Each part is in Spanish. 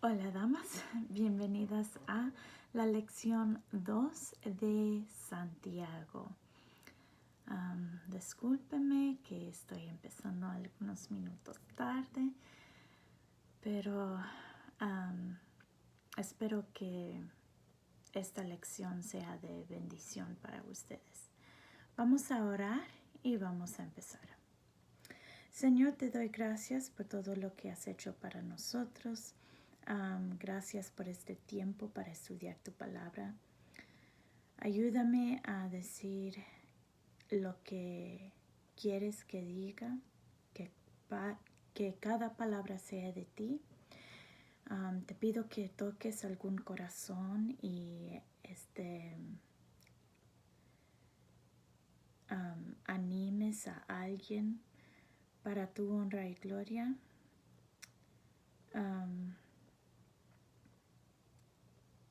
Hola damas, bienvenidas a la lección 2 de Santiago. Discúlpeme que estoy empezando algunos minutos tarde, pero espero que esta lección sea de bendición para ustedes. Vamos a orar y vamos a empezar. Señor, te doy gracias por todo lo que has hecho para nosotros. Gracias por este tiempo para estudiar tu palabra. Ayúdame a decir lo que quieres que diga, que cada palabra sea de ti. Te pido que toques algún corazón y animes a alguien para tu honra y gloria.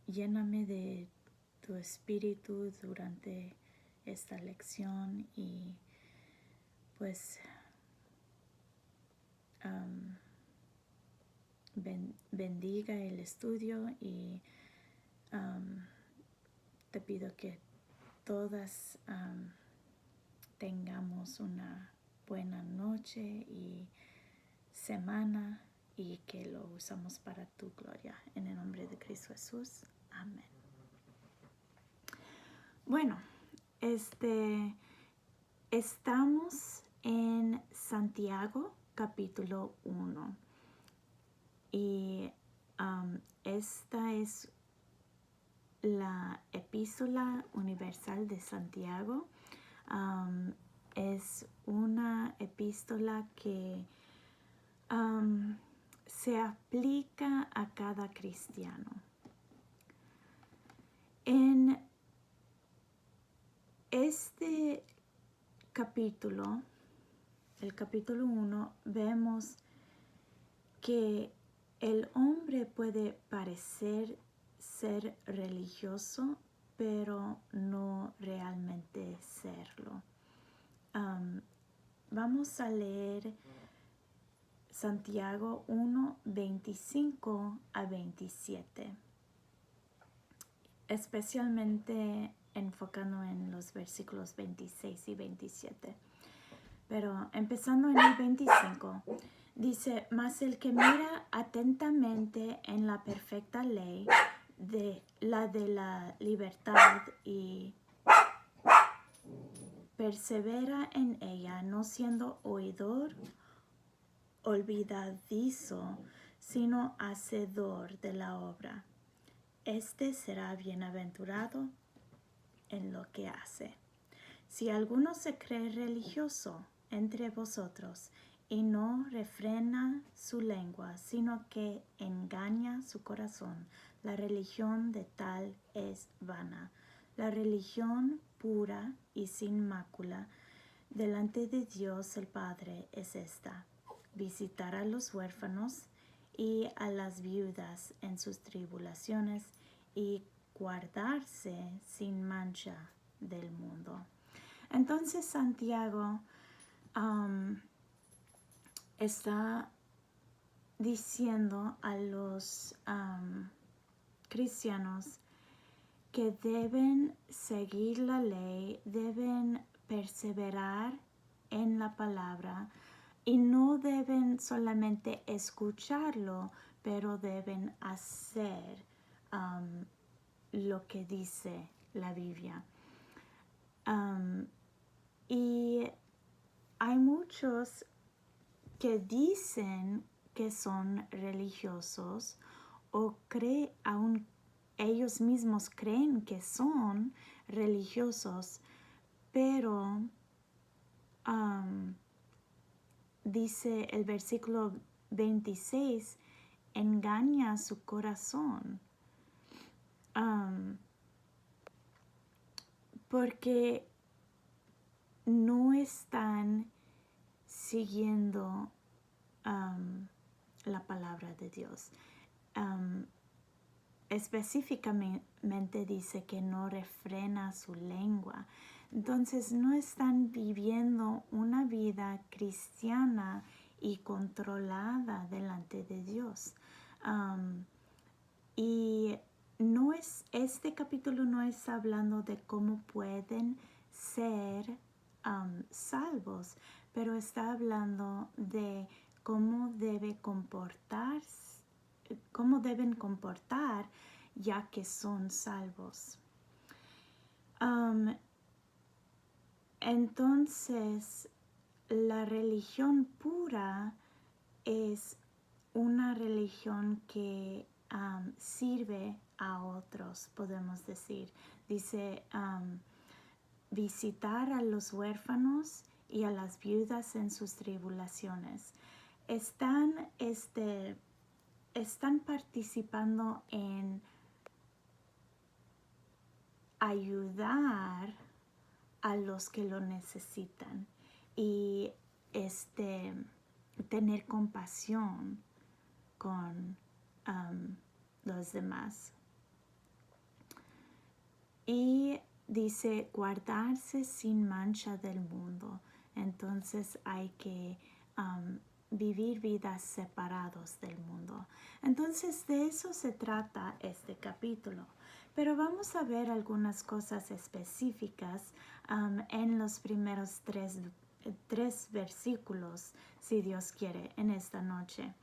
Lléname de tu espíritu durante esta lección y pues bendiga el estudio y te pido que todas tengamos una buena noche y semana y que lo usamos para tu gloria. En el nombre de Cristo Jesús. Amén. Bueno, estamos en Santiago capítulo 1 y esta es la epístola universal de Santiago. Es una epístola que se aplica a cada cristiano. En este capítulo, el capítulo 1, vemos que el hombre puede parecer ser religioso, pero no realmente serlo. Vamos a leer Santiago 1, 25 a 27, especialmente enfocando en los versículos 26 y 27. Pero empezando en el 25, dice: mas el que mira atentamente en la perfecta ley de la libertad y persevera en ella, no siendo oidor olvidadizo, sino hacedor de la obra, este será bienaventurado en lo que hace. Si alguno se cree religioso entre vosotros y no refrena su lengua, sino que engaña su corazón, la religión de tal es vana. La religión pura y sin mácula delante de Dios el Padre es esta: visitar a los huérfanos y a las viudas en sus tribulaciones y guardarse sin mancha del mundo. Entonces Santiago está diciendo a los cristianos que deben seguir la ley, deben perseverar en la palabra y no deben solamente escucharlo, pero deben hacer lo que dice la Biblia. Y hay muchos que dicen que son religiosos o aún ellos mismos creen que son religiosos, pero dice el versículo 26, engaña su corazón. Porque no están siguiendo la palabra de Dios. Específicamente dice que no refrena su lengua. Entonces no están viviendo una vida cristiana y controlada delante de Dios. Y este capítulo no es hablando de cómo pueden ser salvos, pero está hablando de cómo deben comportar ya que son salvos. Entonces, la religión pura es una religión que sirve a otros, podemos decir. Dice, visitar a los huérfanos y a las viudas en sus tribulaciones. Están participando en ayudar a los que lo necesitan y tener compasión con los demás. Y dice guardarse sin mancha del mundo. Entonces hay que vivir vidas separados del mundo. Entonces de eso se trata este capítulo. Pero vamos a ver algunas cosas específicas en los primeros tres versículos, si Dios quiere, en esta noche.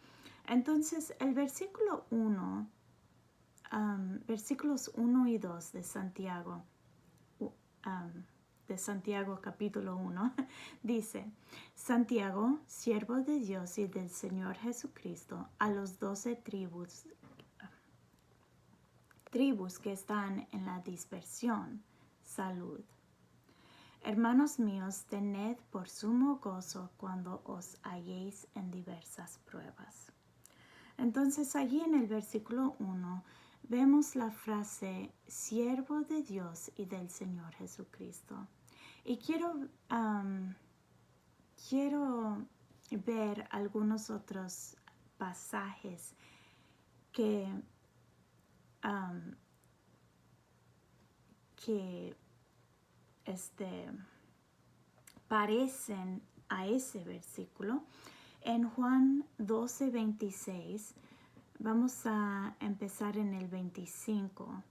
Entonces el versículo 1, versículos 1 y 2 de Santiago capítulo 1, dice: Santiago, siervo de Dios y del Señor Jesucristo, a los 12 tribus que están en la dispersión, salud. Hermanos míos, tened por sumo gozo cuando os halléis en diversas pruebas. Entonces allí en el versículo 1 vemos la frase siervo de Dios y del Señor Jesucristo. Y quiero ver algunos otros pasajes que parecen a ese versículo. En Juan 12:26, vamos a empezar en el 25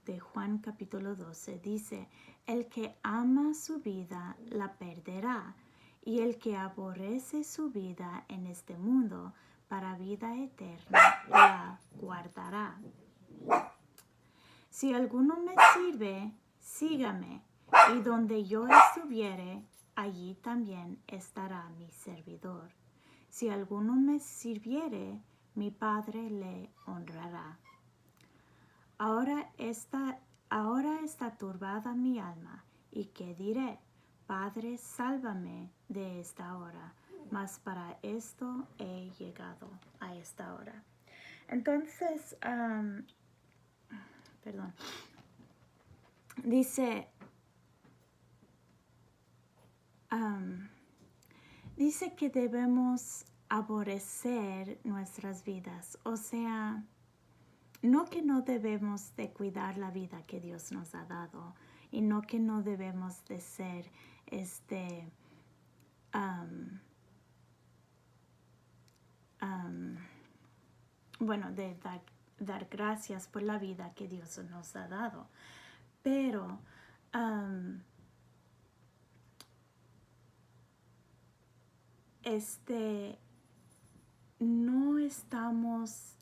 de Juan capítulo 12. Dice: el que ama su vida la perderá, y el que aborrece su vida en este mundo para vida eterna la guardará. Si alguno me sirve, sígame, y donde yo estuviere, allí también estará mi servidor. Si alguno me sirviere, mi Padre le honrará. Ahora está turbada mi alma, y qué diré: Padre, sálvame de esta hora, mas para esto he llegado a esta hora. Entonces, dice que debemos aborrecer nuestras vidas, o sea, no que no debemos de cuidar la vida que Dios nos ha dado, y no que no debemos de ser de dar gracias por la vida que Dios nos ha dado, pero no estamos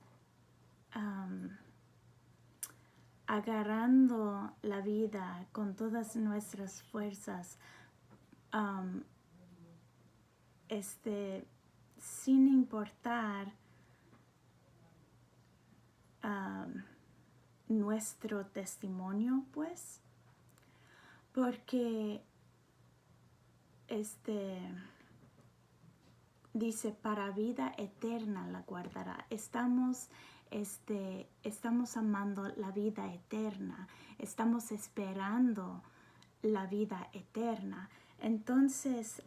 agarrando la vida con todas nuestras fuerzas, sin importar nuestro testimonio, pues, porque dice para vida eterna la guardará. Estamos amando la vida eterna, estamos esperando la vida eterna. Entonces,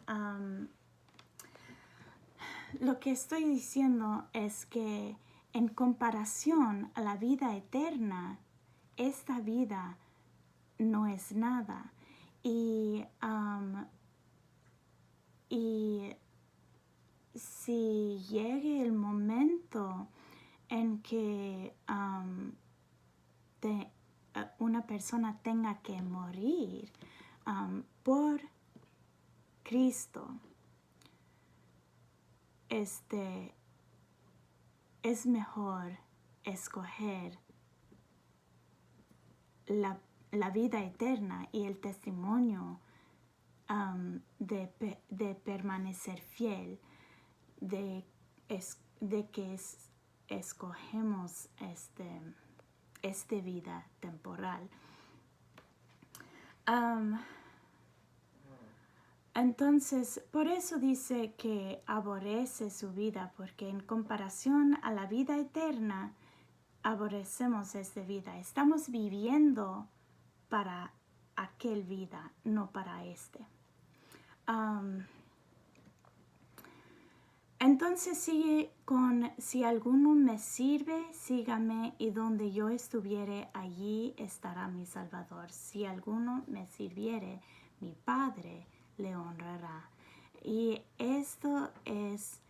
lo que estoy diciendo es que en comparación a la vida eterna, esta vida no es nada. Y si llegue el momento en que una persona tenga que morir por Cristo, es mejor escoger la vida eterna y el testimonio de permanecer fiel, de que escogemos esta vida temporal. Entonces, por eso dice que aborrece su vida, porque en comparación a la vida eterna, aborrecemos esta vida. Estamos viviendo para aquel vida, no para este. Entonces sigue con, si alguno me sirve, sígame, y donde yo estuviere, allí estará mi Salvador. Si alguno me sirviere, mi Padre le honrará. Y esto es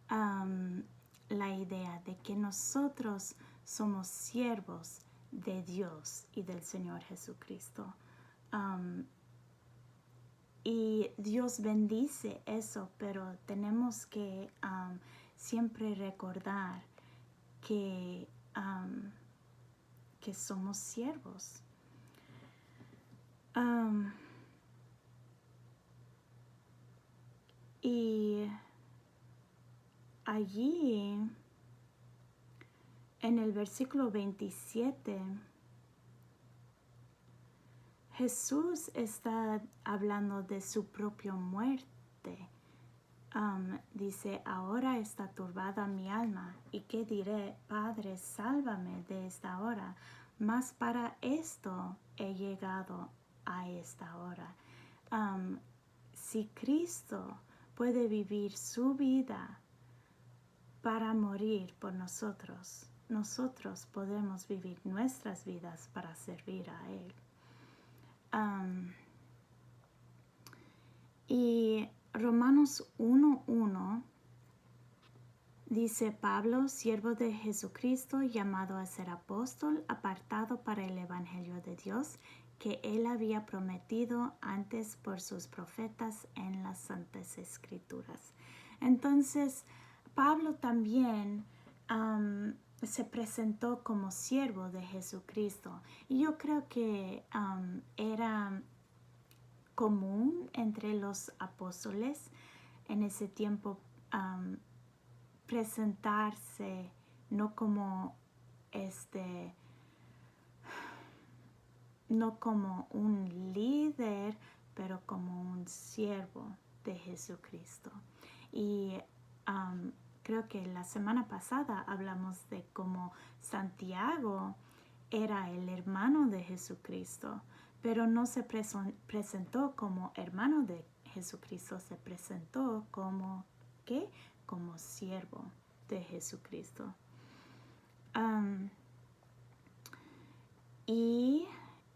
la idea de que nosotros somos siervos de Dios y del Señor Jesucristo. Y Dios bendice eso, pero tenemos que siempre recordar que somos siervos. Y allí, en el versículo 27, Jesús está hablando de su propia muerte. Dice, ahora está turbada mi alma, ¿y qué diré? Padre, sálvame de esta hora, mas para esto he llegado a esta hora. Si Cristo puede vivir su vida para morir por nosotros, nosotros podemos vivir nuestras vidas para servir a Él. Y Romanos 1:1 dice, Pablo, siervo de Jesucristo, llamado a ser apóstol, apartado para el Evangelio de Dios, que él había prometido antes por sus profetas en las Santas Escrituras. Entonces, Pablo también se presentó como siervo de Jesucristo. Y yo creo que era común entre los apóstoles en ese tiempo presentarse no como un líder, pero como un siervo de Jesucristo. Y creo que la semana pasada hablamos de cómo Santiago era el hermano de Jesucristo, pero no se presentó como hermano de Jesucristo, se presentó como, ¿qué? Como siervo de Jesucristo. Y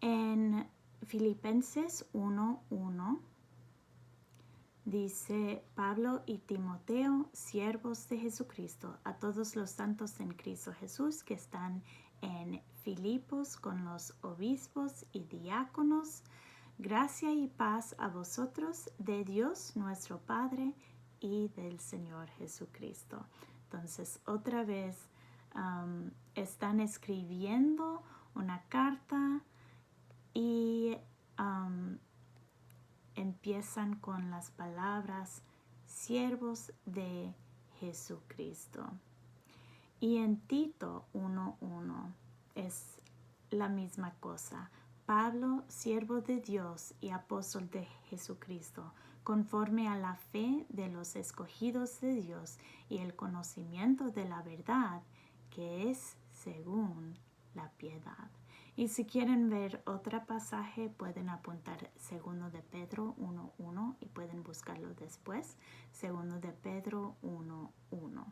en Filipenses 1:1 dice, Pablo y Timoteo, siervos de Jesucristo, a todos los santos en Cristo Jesús que están en Filipos con los obispos y diáconos, gracia y paz a vosotros de Dios nuestro Padre y del Señor Jesucristo. Entonces, otra vez están escribiendo una carta y empiezan con las palabras siervos de Jesucristo. Y en Tito 1:1 es la misma cosa. Pablo, siervo de Dios y apóstol de Jesucristo, conforme a la fe de los escogidos de Dios y el conocimiento de la verdad, que es según la piedad. Y si quieren ver otro pasaje, pueden apuntar 2 de Pedro 1:1 y pueden buscarlo después. 2 de Pedro 1:1.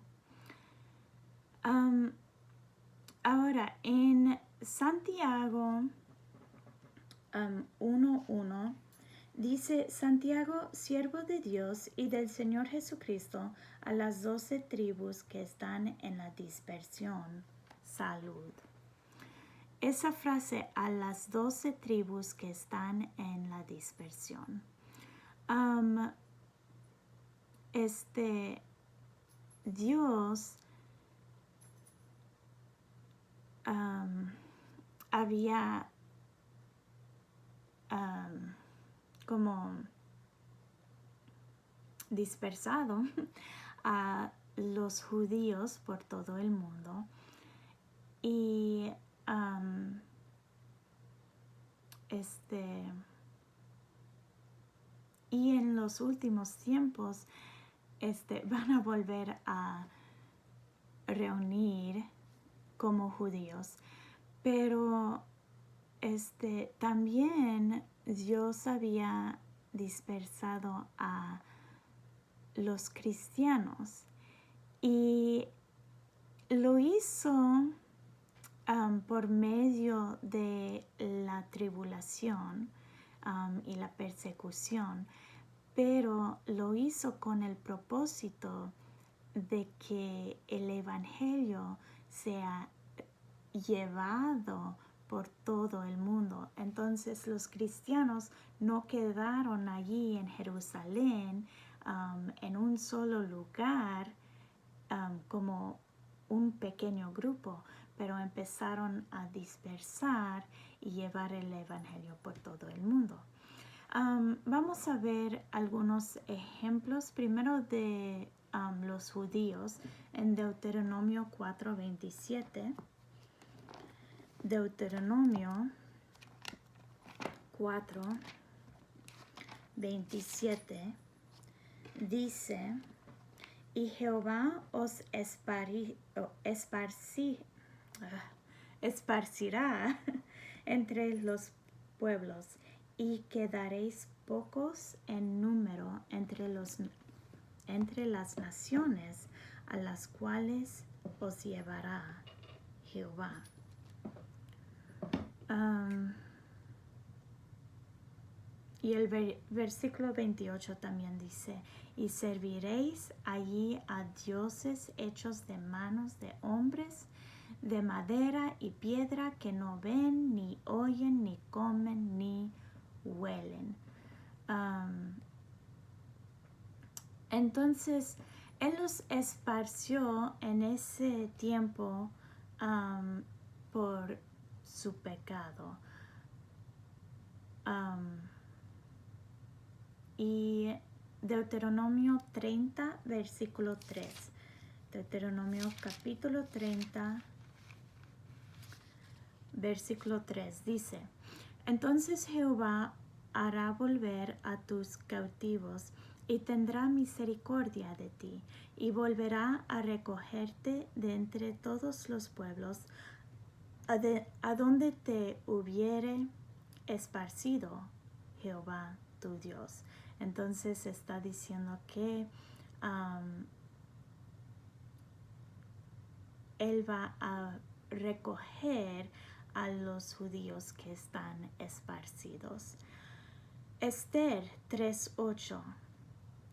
Ahora, en Santiago 1:1 dice, Santiago, siervo de Dios y del Señor Jesucristo, a las 12 tribus que están en la dispersión, salud. esa frase a las 12 tribus que están en la dispersión. Dios había como dispersado a los judíos por todo el mundo y y en los últimos tiempos van a volver a reunir como judíos, pero también Dios había dispersado a los cristianos y lo hizo por medio de la tribulación y la persecución, pero lo hizo con el propósito de que el evangelio sea llevado por todo el mundo. Entonces los cristianos no quedaron allí en Jerusalén en un solo lugar como un pequeño grupo, pero empezaron a dispersar y llevar el evangelio por todo el mundo. Vamos a ver algunos ejemplos primero de los judíos en Deuteronomio 4:27. Deuteronomio 4:27 dice: y Jehová os esparcirá entre los pueblos, y quedaréis pocos en número entre las naciones a las cuales os llevará Jehová. Y el versículo 28 también dice: y serviréis allí a dioses hechos de manos de hombres, de madera y piedra, que no ven, ni oyen, ni comen, ni huelen. Entonces, Él los esparció en ese tiempo por su pecado. Y Deuteronomio 30, versículo 3. Deuteronomio capítulo 30, versículo 3 dice: entonces Jehová hará volver a tus cautivos y tendrá misericordia de ti, y volverá a recogerte de entre todos los pueblos a donde te hubiere esparcido Jehová tu Dios. Entonces está diciendo que Él va a recoger a los judíos que están esparcidos. Esther 3:8.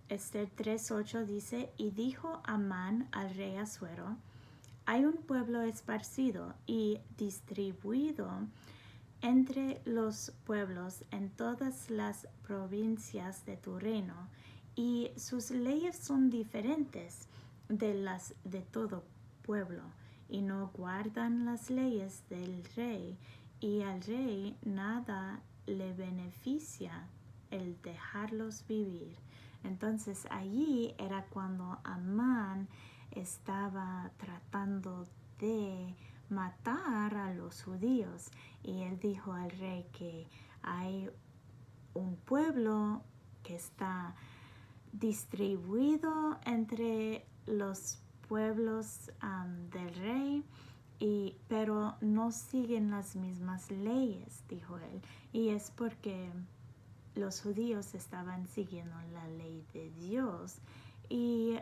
Esther 3:8 dice: y dijo Amán al rey Asuero: hay un pueblo esparcido y distribuido entre los pueblos en todas las provincias de tu reino, y sus leyes son diferentes de las de todo pueblo, y no guardan las leyes del rey, y al rey nada le beneficia el dejarlos vivir. Entonces allí era cuando Amán estaba tratando de matar a los judíos, y él dijo al rey que hay un pueblo que está distribuido entre los pueblos del rey, pero no siguen las mismas leyes, dijo él, y es porque los judíos estaban siguiendo la ley de Dios, y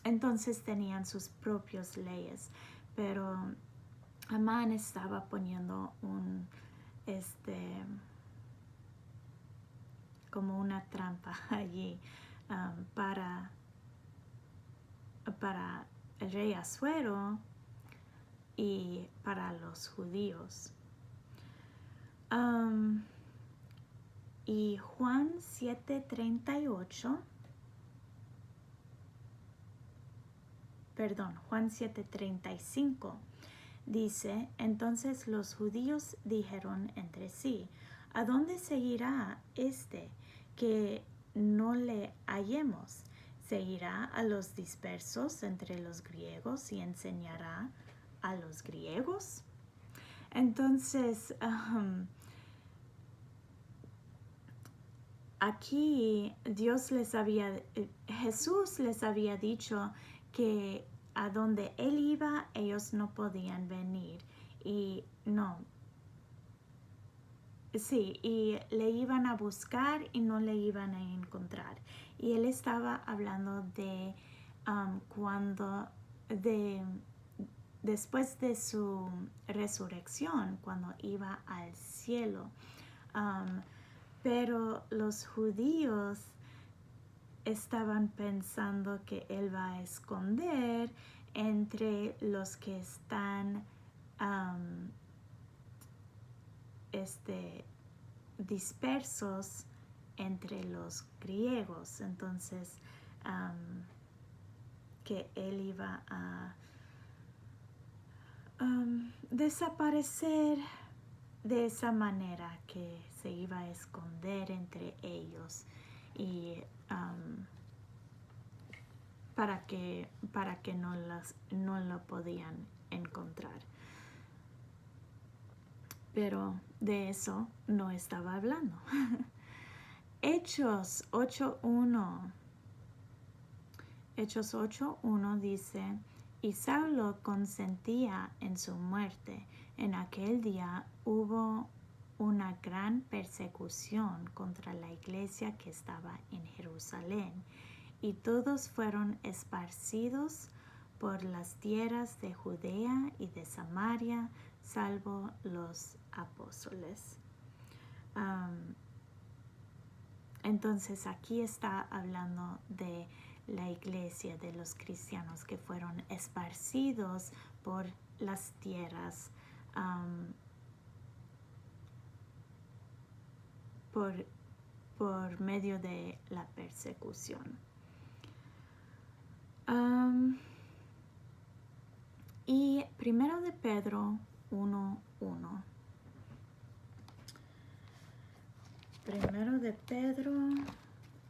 entonces tenían sus propias leyes, pero Amán estaba poniendo como una trampa allí para el rey Asuero y para los judíos. Y Juan 7:38, Juan 7:35 dice, entonces los judíos dijeron entre sí, ¿a dónde se irá este que no le hallemos? ¿Se irá a los dispersos entre los griegos y enseñará a los griegos? Entonces, aquí Jesús les había dicho que a donde él iba ellos no podían venir y le iban a buscar y no le iban a encontrar. Y él estaba hablando de después de su resurrección, cuando iba al cielo. Pero los judíos estaban pensando que él va a esconder entre los que están dispersos entre los griegos. Entonces, que él iba a desaparecer de esa manera, que se iba a esconder entre ellos y para que no lo podían encontrar. Pero de eso no estaba hablando. Hechos 8:1 dice, y Saulo consentía en su muerte. En aquel día hubo una gran persecución contra la iglesia que estaba en Jerusalén, y todos fueron esparcidos por las tierras de Judea y de Samaria, salvo los apóstoles. Entonces aquí está hablando de la iglesia, de los cristianos que fueron esparcidos por las tierras por medio de la persecución. Y primero de Pedro 1:1. Primero de Pedro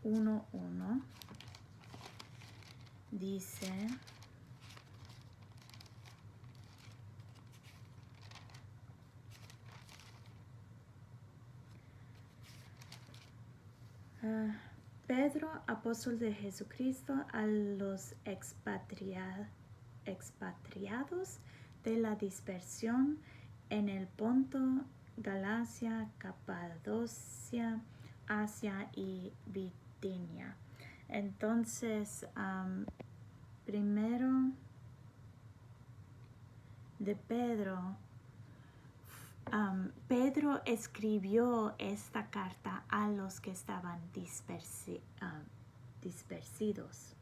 1:1 dice, Pedro, apóstol de Jesucristo, a los expatriados de la dispersión en el Ponto, Galacia, Capadocia, Asia y Bitinia. Entonces, primero de Pedro, Pedro escribió esta carta a los que estaban dispersidos.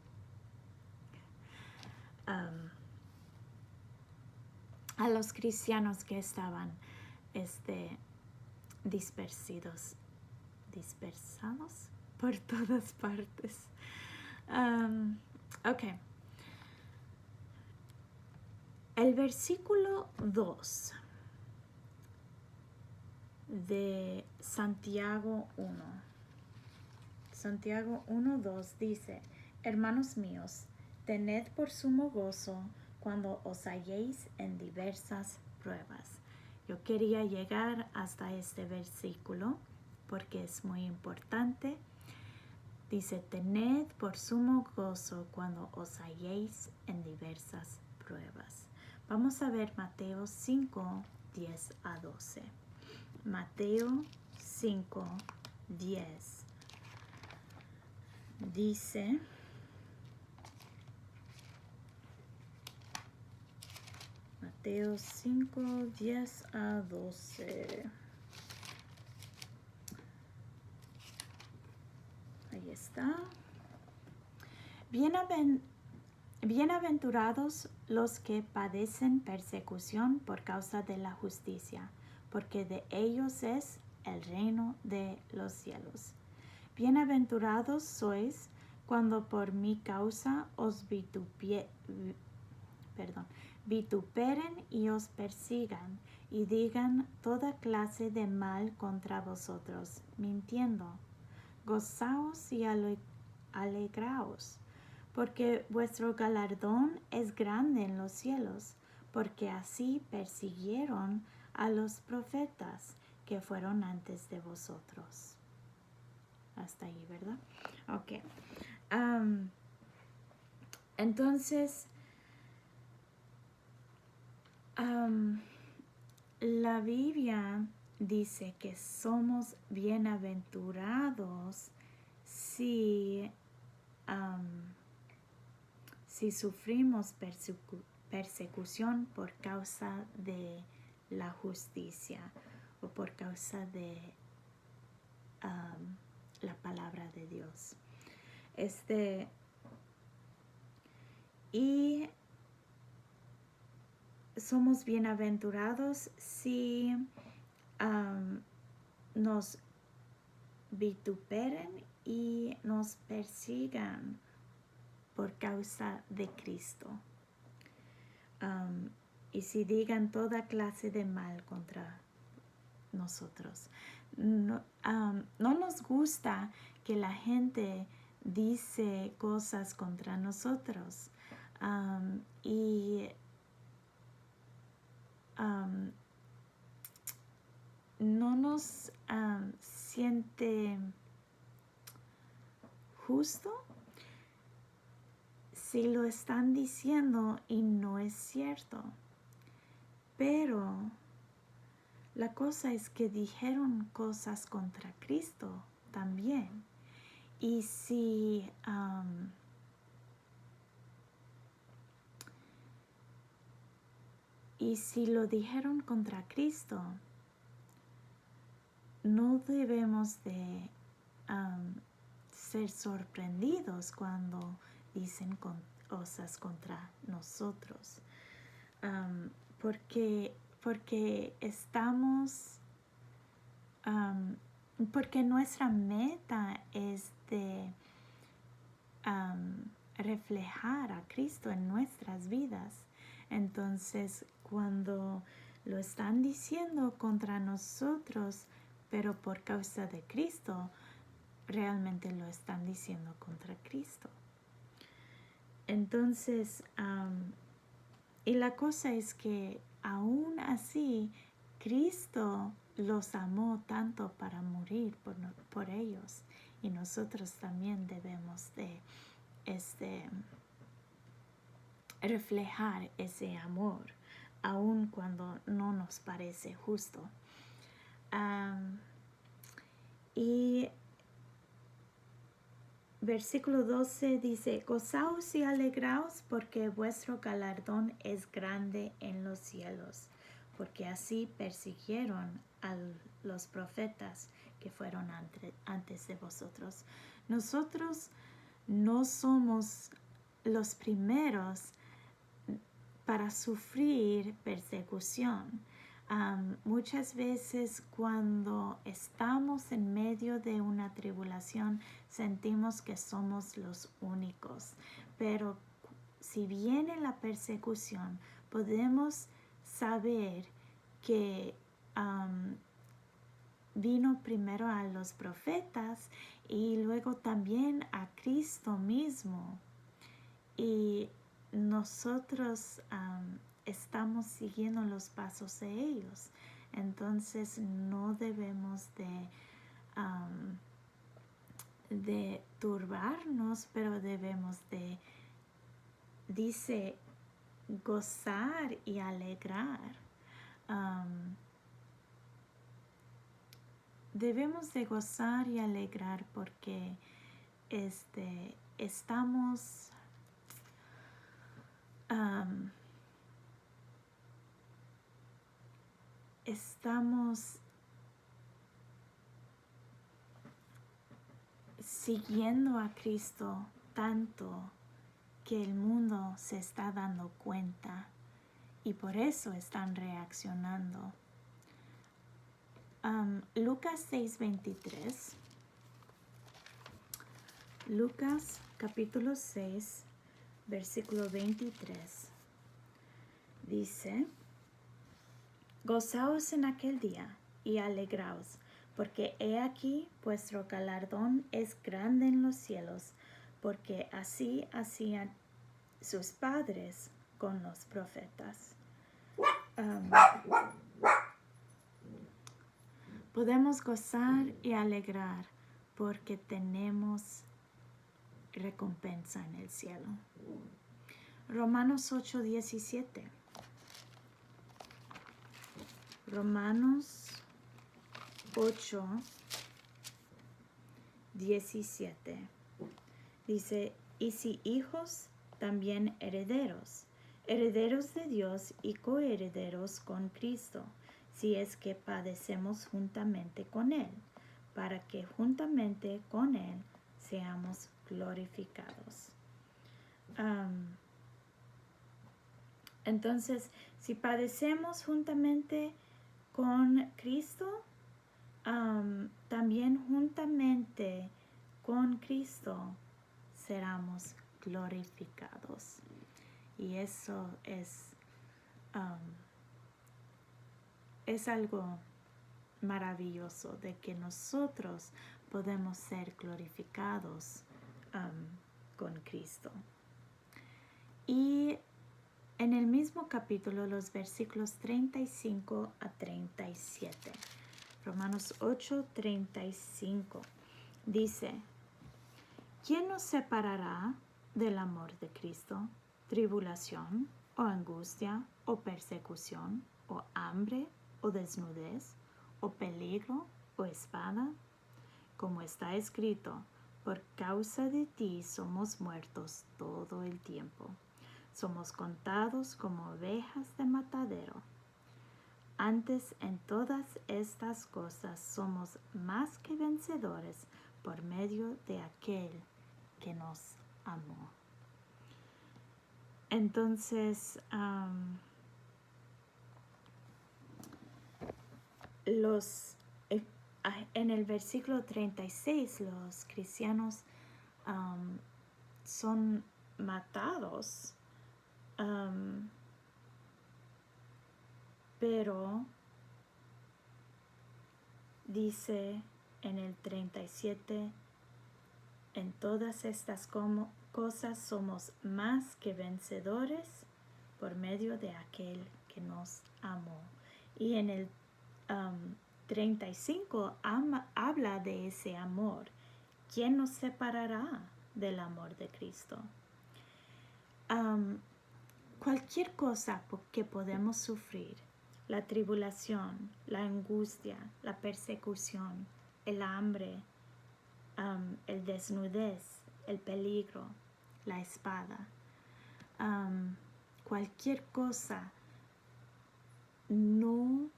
A los cristianos que estaban dispersados por todas partes. Ok. El versículo 2 de Santiago 1. Santiago 1:2 dice, hermanos míos, tened por sumo gozo cuando os halléis en diversas pruebas. Yo quería llegar hasta este versículo porque es muy importante. Dice, tened por sumo gozo cuando os halléis en diversas pruebas. Vamos a ver Mateo 5:10-12. Mateo 5:10 dice, Mateo 5:10-12. Ahí está. Bienaventurados los que padecen persecución por causa de la justicia, porque de ellos es el reino de los cielos. Bienaventurados sois cuando por mi causa os vituperen y os persigan y digan toda clase de mal contra vosotros, mintiendo. Gozaos y alegraos, porque vuestro galardón es grande en los cielos, porque así persiguieron a los profetas que fueron antes de vosotros. Hasta ahí, ¿verdad? Ok. Entonces, la Biblia dice que somos bienaventurados si sufrimos persecución por causa de la justicia o por causa de la palabra de Dios. Y somos bienaventurados si nos vituperen y nos persigan por causa de Cristo. Y si digan toda clase de mal contra nosotros. No nos gusta que la gente dice cosas contra nosotros. Y no nos siente justo si lo están diciendo y no es cierto. Pero la cosa es que dijeron cosas contra Cristo también. Y si lo dijeron contra Cristo, no debemos de ser sorprendidos cuando dicen cosas contra nosotros. Porque estamos, porque nuestra meta es de reflejar a Cristo en nuestras vidas. Entonces, cuando lo están diciendo contra nosotros, pero por causa de Cristo, realmente lo están diciendo contra Cristo. Entonces, y la cosa es que aún así, Cristo los amó tanto para morir por ellos. Y nosotros también debemos de reflejar ese amor, aun cuando no nos parece justo. Y versículo 12 dice, gozaos y alegraos porque vuestro galardón es grande en los cielos, porque así persiguieron a los profetas que fueron antes de vosotros. Nosotros no somos los primeros para sufrir persecución. Muchas veces cuando estamos en medio de una tribulación sentimos que somos los únicos, pero si viene la persecución podemos saber que vino primero a los profetas y luego también a Cristo mismo, y nosotros estamos siguiendo los pasos de ellos. Entonces no debemos de turbarnos, pero debemos de, dice, gozar y alegrar. Debemos de gozar y alegrar porque estamos siguiendo a Cristo tanto que el mundo se está dando cuenta y por eso están reaccionando. Lucas 6:23. Lucas capítulo 6, versículo 23. Dice: Gozaos en aquel día y alegraos, porque he aquí vuestro galardón es grande en los cielos, porque así hacían sus padres con los profetas. Podemos gozar y alegrar porque tenemos recompensa en el cielo. Romanos 8:17. Romanos 8:17 dice: y si hijos, también herederos, herederos de Dios y coherederos con Cristo, si es que padecemos juntamente con Él, para que juntamente con Él seamos glorificados. Entonces, si padecemos juntamente con Cristo, también juntamente con Cristo seremos glorificados. Y eso es algo maravilloso, de que nosotros podemos ser glorificados con Cristo. Y en el mismo capítulo, los versículos 35 a 37. Romanos 8:35 dice: ¿quién nos separará del amor de Cristo? ¿Tribulación, o angustia, o persecución, o hambre, o desnudez, o peligro, o espada? Como está escrito: por causa de ti somos muertos todo el tiempo. Somos contados como ovejas de matadero. Antes, en todas estas cosas somos más que vencedores por medio de aquel que nos amó. Entonces, en el versículo 36, los cristianos son matados, pero dice en el 37, en todas estas cosas somos más que vencedores por medio de aquel que nos amó. Y en el 35 habla de ese amor. ¿Quién nos separará del amor de Cristo? Cualquier cosa que podemos sufrir, la tribulación, la angustia, la persecución, el hambre, el desnudez, el peligro, la espada, cualquier cosa no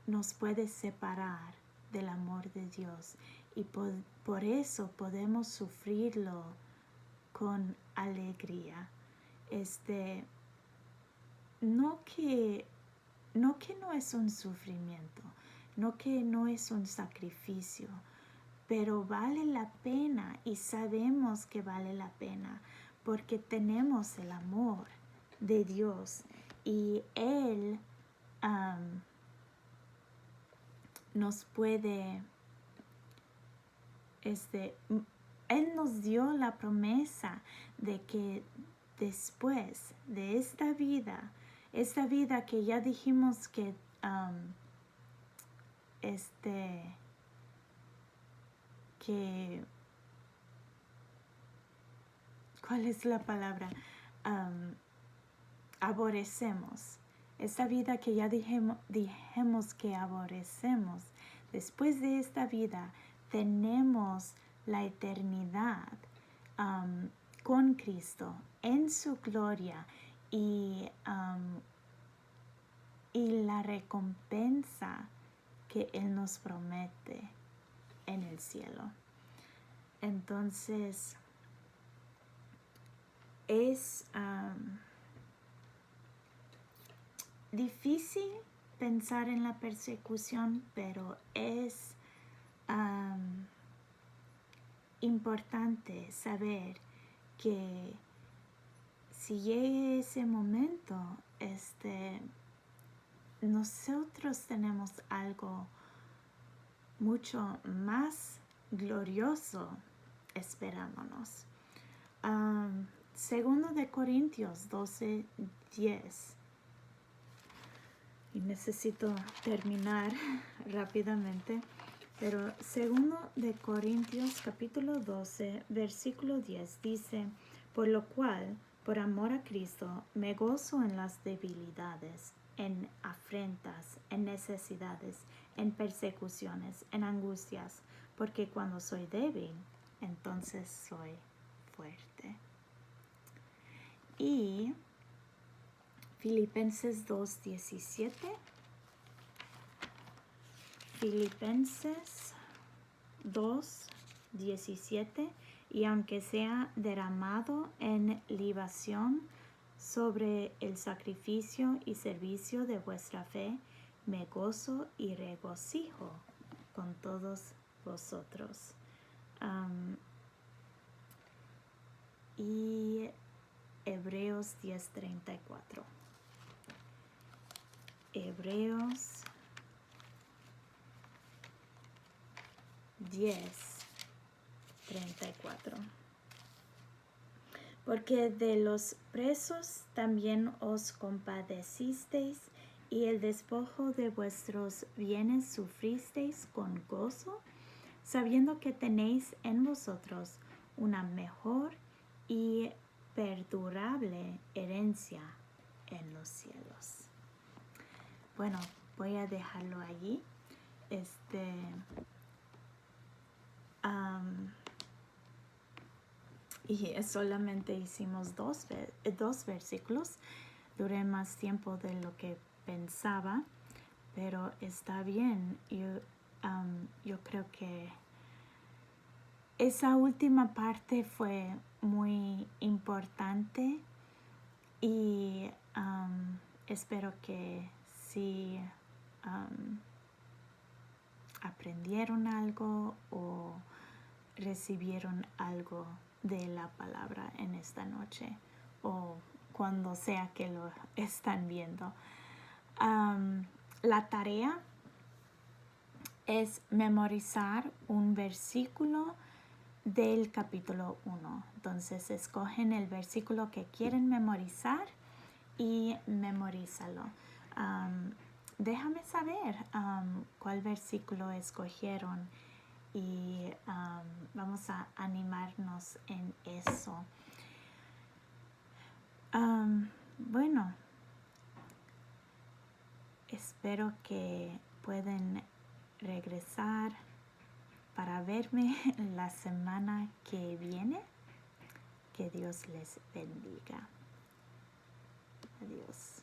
nos puede separar del amor de Dios, y por eso podemos sufrirlo con alegría. No que no es un sufrimiento, no que no es un sacrificio, pero vale la pena, y sabemos que vale la pena porque tenemos el amor de Dios, y Él nos puede, Él nos dio la promesa de que después de esta vida que ya dijimos que ¿cuál es la palabra? Aborrecemos. Esta vida que ya dijimos que aborrecemos. Después de esta vida tenemos la eternidad con Cristo en su gloria, y la recompensa que Él nos promete en el cielo. Entonces, es difícil pensar en la persecución, pero es importante saber que si llega ese momento, nosotros tenemos algo mucho más glorioso esperándonos. Segundo de Corintios 12:10. Y necesito terminar rápidamente. Pero segundo de Corintios capítulo 12, versículo 10 dice: por lo cual, por amor a Cristo, me gozo en las debilidades, en afrentas, en necesidades, en persecuciones, en angustias, porque cuando soy débil, entonces soy fuerte. Y Filipenses 2:17. Filipenses 2:17. Y aunque sea derramado en libación sobre el sacrificio y servicio de vuestra fe, me gozo y regocijo con todos vosotros. Y Hebreos 10:34. Hebreos 10:34. Porque de los presos también os compadecisteis, y el despojo de vuestros bienes sufristeis con gozo, sabiendo que tenéis en vosotros una mejor y perdurable herencia en los cielos. Bueno, voy a dejarlo allí. Y solamente hicimos dos versículos. Duré más tiempo de lo que pensaba, pero está bien. Yo creo que esa última parte fue muy importante y espero que sí aprendieron algo o recibieron algo de la palabra en esta noche o cuando sea que lo están viendo. La tarea es memorizar un versículo del capítulo 1. Entonces escogen el versículo que quieren memorizar y memorízalo. Déjame saber cuál versículo escogieron y vamos a animarnos en eso. Bueno, espero que puedan regresar para verme la semana que viene. Que Dios les bendiga. Adiós.